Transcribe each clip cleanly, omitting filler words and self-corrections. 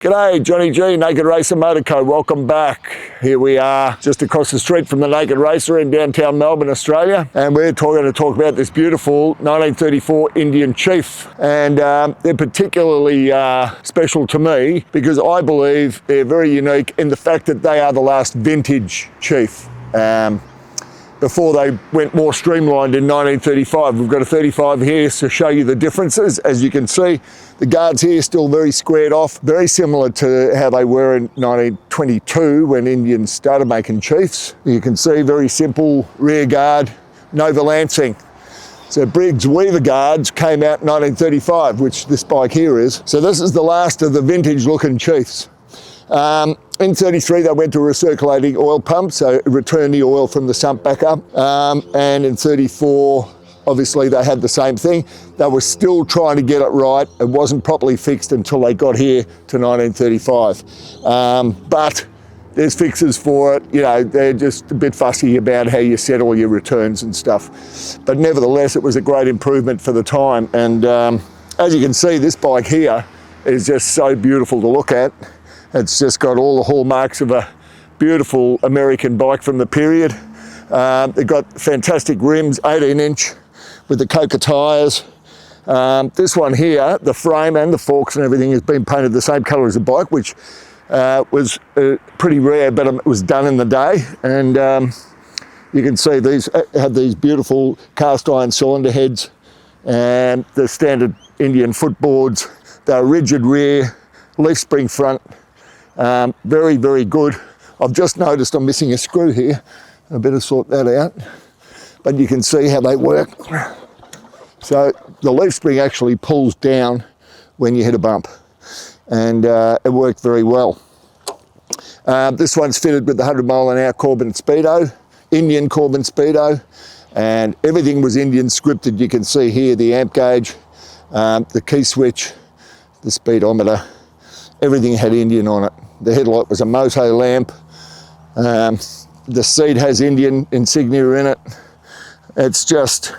G'day, Johnny G, Naked Racer Motor Co. Welcome back. Here we are, just across the street from the Naked Racer in downtown Melbourne, Australia. And we're going to talk about this beautiful 1934 Indian Chief. And they're particularly special to me because I believe they're very unique in the fact that they are the last vintage Chief. Before they went more streamlined in 1935. We've got a 35 here to show you the differences. As you can see, the guards here still very squared off, very similar to how they were in 1922 when Indians started making Chiefs. You can see very simple rear guard, no valancing. So Briggs Weaver guards came out in 1935, which this bike here is. So this is the last of the vintage looking Chiefs. In 33, they went to a recirculating oil pump, so it returned the oil from the sump back up. And in 34, obviously they had the same thing. They were still trying to get it right. It wasn't properly fixed until they got here to 1935. But there's fixes for it. You know, they're just a bit fussy about how you set all your returns and stuff. But nevertheless, it was a great improvement for the time. And as you can see, this bike here is just so beautiful to look at. It's just got all the hallmarks of a beautiful American bike from the period. They've got fantastic rims, 18-inch with the Coca tyres. This one here, the frame and the forks and everything has been painted the same colour as the bike, which was pretty rare, but it was done in the day. And you can see these have these beautiful cast iron cylinder heads and the standard Indian footboards. They're rigid rear, leaf spring front. Very, very good. I've just noticed I'm missing a screw here. I better sort that out. But you can see how they work. So the leaf spring actually pulls down when you hit a bump. And it worked very well. This one's fitted with the 100 mile an hour Corbin Speedo, Indian Corbin Speedo. And everything was Indian scripted. You can see here the amp gauge, the key switch, the speedometer. Everything had Indian on it. The headlight was a Moto lamp. The seat has Indian insignia in it. It's just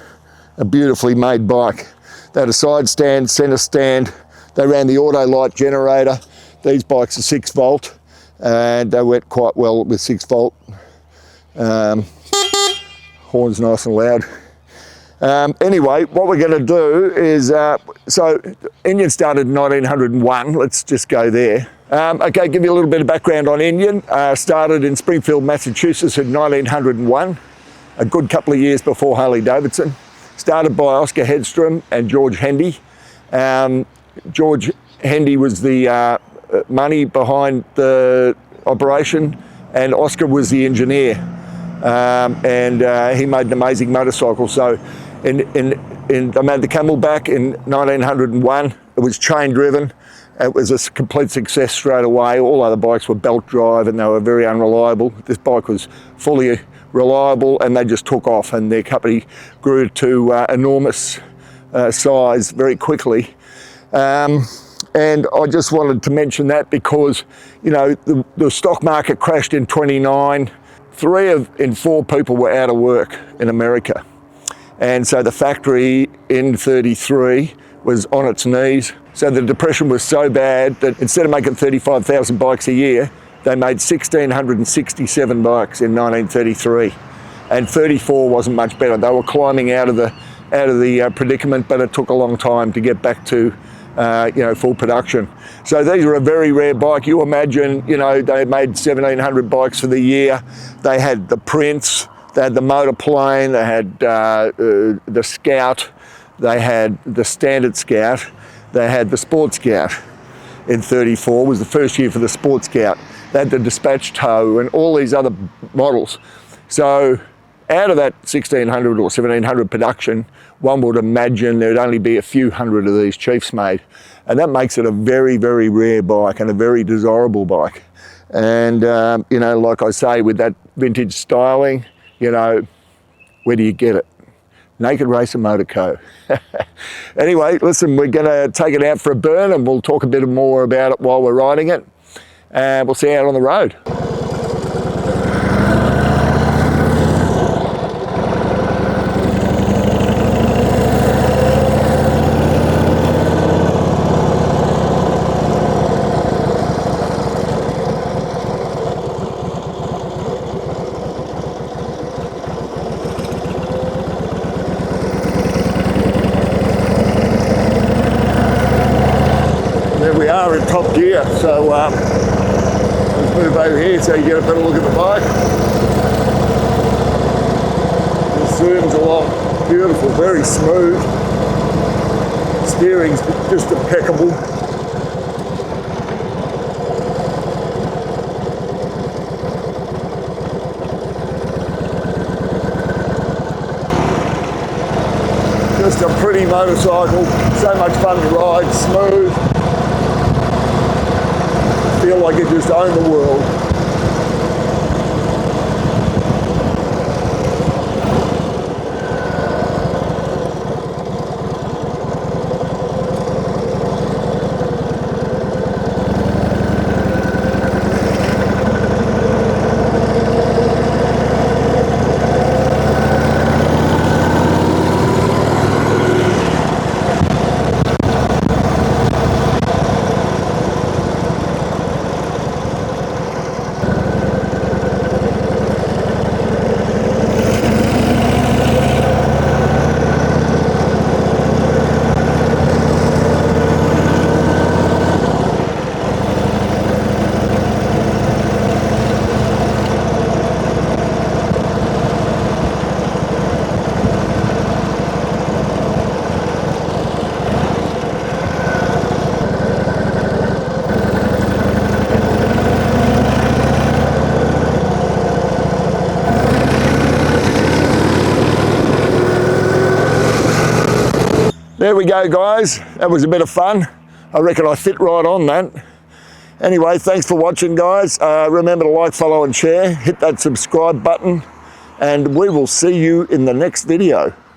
a beautifully made bike. They had a side stand, centre stand. They ran the auto light generator. These bikes are 6 volt and they went quite well with 6 volt. Horn's nice and loud. Anyway, what we're going to do is, so Indian started in 1901, let's just go there. Okay, give you a little bit of background on Indian. Started in Springfield, Massachusetts in 1901, a good couple of years before Harley Davidson. Started by Oscar Hedstrom and George Hendy. George Hendy was the money behind the operation and Oscar was the engineer. And he made an amazing motorcycle. So they made the Camelback in 1901. It was chain driven. It was a complete success straight away. All other bikes were belt drive and they were very unreliable. This bike was fully reliable and they just took off and their company grew to enormous size very quickly. And I just wanted to mention that because, you know, the stock market crashed in 29. 3 in 4 people were out of work in America. And so the factory in 33 was on its knees. So the depression was so bad that instead of making 35,000 bikes a year, they made 1,667 bikes in 1933. And 34 wasn't much better. They were climbing out of the predicament, but it took a long time to get back to full production. So these are a very rare bike. You imagine, you know, they made 1,700 bikes for the year. They had the Prince, they had the motor plane, they had the Scout, they had the standard Scout, they had the Sport Scout. In 34 was the first year for the Sport Scout. They had the Dispatch Tow and all these other models. So out of that 1,600 or 1,700 production, one would imagine there'd only be a few hundred of these Chiefs made. And that makes it a very, very rare bike and a very desirable bike. And, you know, like I say, with that vintage styling, you know, where do you get it? Naked Racer Motor Co. Anyway, listen, we're going to take it out for a burn and we'll talk a bit more about it while we're riding it. And we'll see you out on the road. here. So let's move over here so you get a better look at the bike. It zooms along, beautiful, very smooth. Steering's just impeccable. Just a pretty motorcycle, so much fun to ride, smooth. Feel like you just own the world. There we go, guys. That was a bit of fun. I reckon I fit right on that. Anyway, thanks for watching, guys. Remember to like, follow and share. Hit that subscribe button and we will see you in the next video.